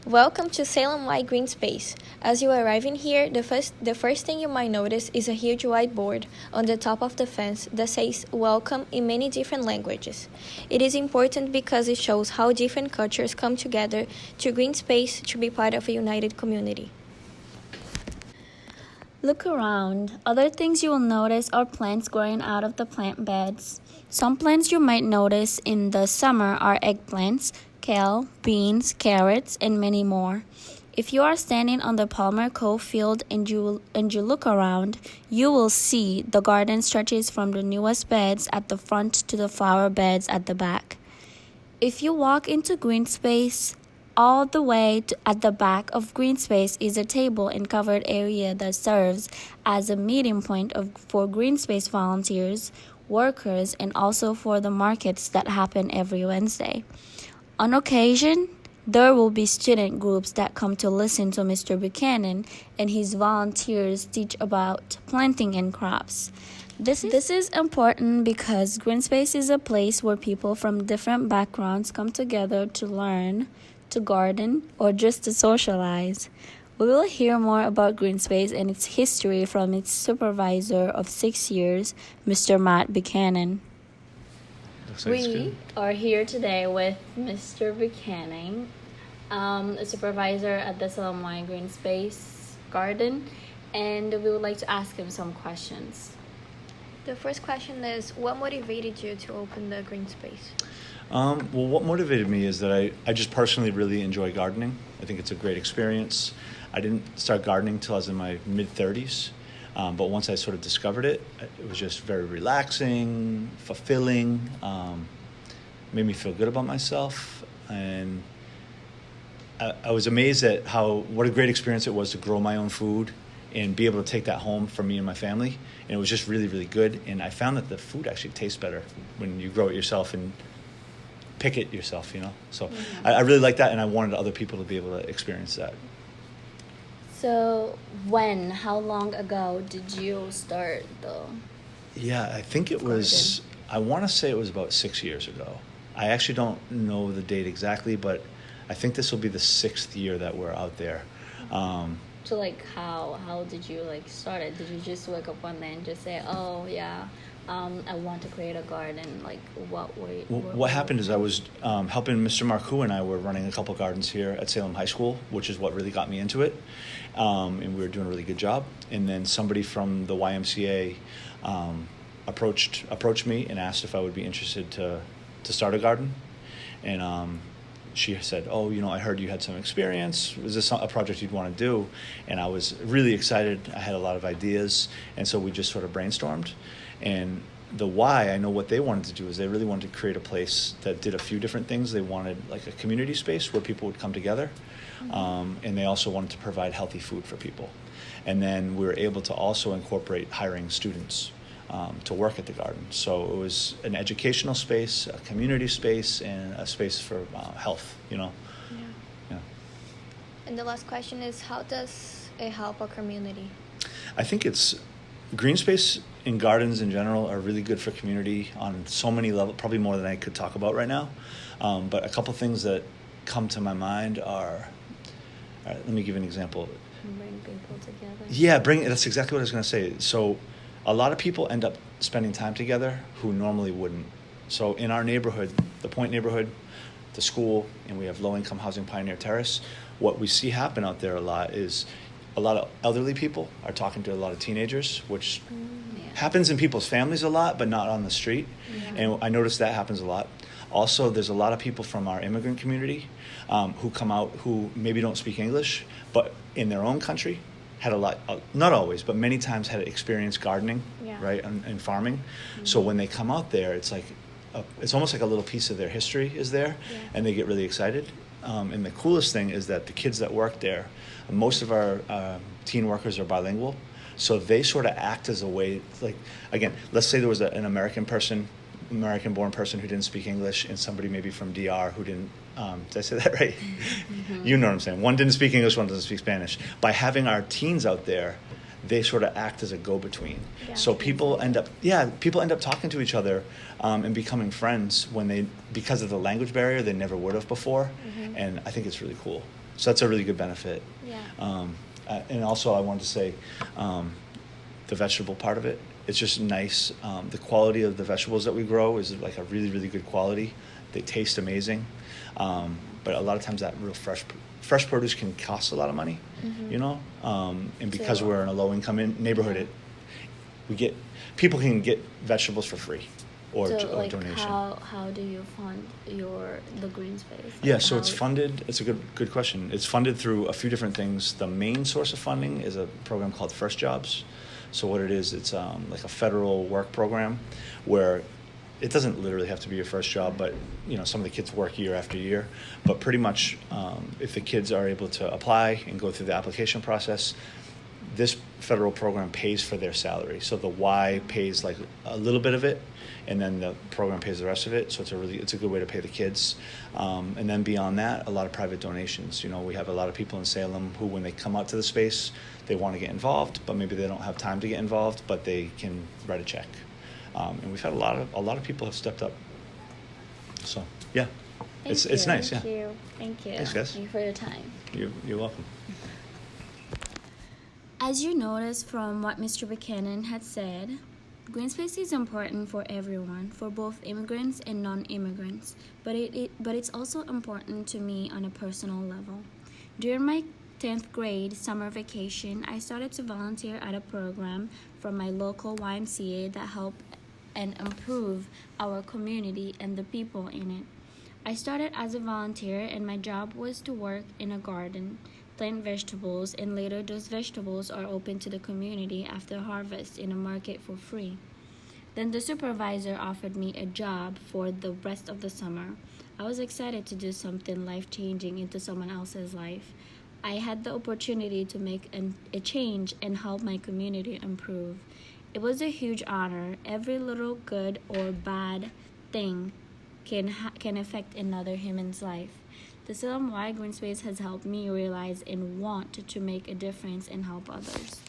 Welcome to Salem Y Greenspace. As you arrive in here, the first thing you might notice is a huge whiteboard on the top of the fence that says "Welcome" in many different languages. It is important because it shows how different cultures come together to Greenspace to be part of a united community. Look around. Other things you will notice are plants growing out of the plant beds. Some plants you might notice in the summer are eggplants, kale, beans, carrots, and many more. If you are standing on the Palmer Cove field and you look around, you will see the garden stretches from the newest beds at the front to the flower beds at the back. If you walk into green space, all the way at the back of Greenspace is a table and covered area that serves as a meeting point for Greenspace volunteers, workers, and also for the markets that happen every Wednesday. On occasion, there will be student groups that come to listen to Mr. Buchanan and his volunteers teach about planting and crops. This is important because Greenspace is a place where people from different backgrounds come together to learn, to garden, or just to socialize. We will hear more about Greenspace and its history from its supervisor of 6 years, Mr. Matt Buchanan. We are here today with Mr. Buchanan, a supervisor at the Salem Y Greenspace garden, and we would like to ask him some questions. The first question is, what motivated you to open the Greenspace? Well, what motivated me is that I just personally really enjoy gardening. I think it's a great experience. I didn't start gardening till I was in my mid-30s, but once I sort of discovered it, it was just very relaxing, fulfilling, made me feel good about myself, and I was amazed at what a great experience it was to grow my own food and be able to take that home for me and my family. And it was just really, really good. And I found that the food actually tastes better when you grow it yourself and pick it yourself, So I really like that, and I wanted other people to be able to experience that. So how long ago did you start though? Yeah, I think it was, I want to say it was about 6 years ago. I actually don't know the date exactly, but I think this will be the 6th year that we're out there. So how did you start it? Did you just wake up one day and just say, oh yeah, I want to create a garden? What happened is I was helping Mr. Marcoux, and I were running a couple gardens here at Salem High School, which is what really got me into it. And we were doing a really good job. And then somebody from the YMCA approached me and asked if I would be interested to start a garden. And she said, oh, I heard you had some experience. Was this a project you'd want to do? And I was really excited. I had a lot of ideas. And so we just sort of brainstormed. And the why, I know what they wanted to do is they really wanted to create a place that did a few different things. They wanted like a community space where people would come together. And they also wanted to provide healthy food for people. And then we were able to also incorporate hiring students to work at the garden. So it was an educational space, a community space, and a space for health, Yeah. And the last question is, how does it help a community? I think green space and gardens in general are really good for community on so many levels, probably more than I could talk about right now. But a couple things that come to my mind are, all right, let me give you an example. Bring people together. Yeah, that's exactly what I was going to say. So a lot of people end up spending time together who normally wouldn't. So in our neighborhood, the Point neighborhood, the school, and we have low-income housing Pioneer Terrace, what we see happen out there a lot is a lot of elderly people are talking to a lot of teenagers, which happens in people's families a lot, but not on the street. Yeah. And I noticed that happens a lot. Also, there's a lot of people from our immigrant community who come out who maybe don't speak English, but in their own country had a lot, not always, but many times had experienced gardening, right, and farming. Mm-hmm. So when they come out there, it's like, it's almost like a little piece of their history is there, and they get really excited. And the coolest thing is that the kids that work there, most of our teen workers are bilingual, so they sort of act as a way, like, again, let's say there was an American-born person who didn't speak English, and somebody maybe from DR who didn't, did I say that right? Mm-hmm. You know what I'm saying. One didn't speak English, one doesn't speak Spanish. By having our teens out there, they sort of act as a go-between. Yeah, so people end up talking to each other and becoming friends because of the language barrier they never would have before. Mm-hmm. And I think it's really cool. So that's a really good benefit. Yeah. And also I wanted to say, the vegetable part of it, it's just nice. The quality of the vegetables that we grow is like a really, really good quality. They taste amazing. But a lot of times that real fresh produce can cost a lot of money, you know? And because we're in a low income neighborhood, people can get vegetables for free or donation. How do you fund the green space? Yeah, so it's funded. It's a good question. It's funded through a few different things. The main source of funding is a program called First Jobs. So what it is, it's like a federal work program where it doesn't literally have to be your first job, but some of the kids work year after year. But pretty much, if the kids are able to apply and go through the application process, this federal program pays for their salary. So the Y pays like a little bit of it, and then the program pays the rest of it. So it's a good way to pay the kids. And then beyond that, a lot of private donations. We have a lot of people in Salem who, when they come out to the space, they want to get involved, but maybe they don't have time to get involved, but they can write a check. And we've had a lot of people have stepped up. So yeah, it's nice. Thank you. Thank you. Thanks, guys. Thank you for your time. You're welcome. As you noticed from what Mr. Buchanan had said, green space is important for everyone, for both immigrants and non-immigrants, but it's also important to me on a personal level. During my 10th grade summer vacation, I started to volunteer at a program from my local YMCA that helped and improve our community and the people in it. I started as a volunteer, and my job was to work in a garden, plant vegetables, and later those vegetables are open to the community after harvest in a market for free. Then the supervisor offered me a job for the rest of the summer. I was excited to do something life-changing into someone else's life. I had the opportunity to make a change and help my community improve. It was a huge honor. Every little good or bad thing can affect another human's life. The Salem Y Greenspace has helped me realize and want to make a difference and help others.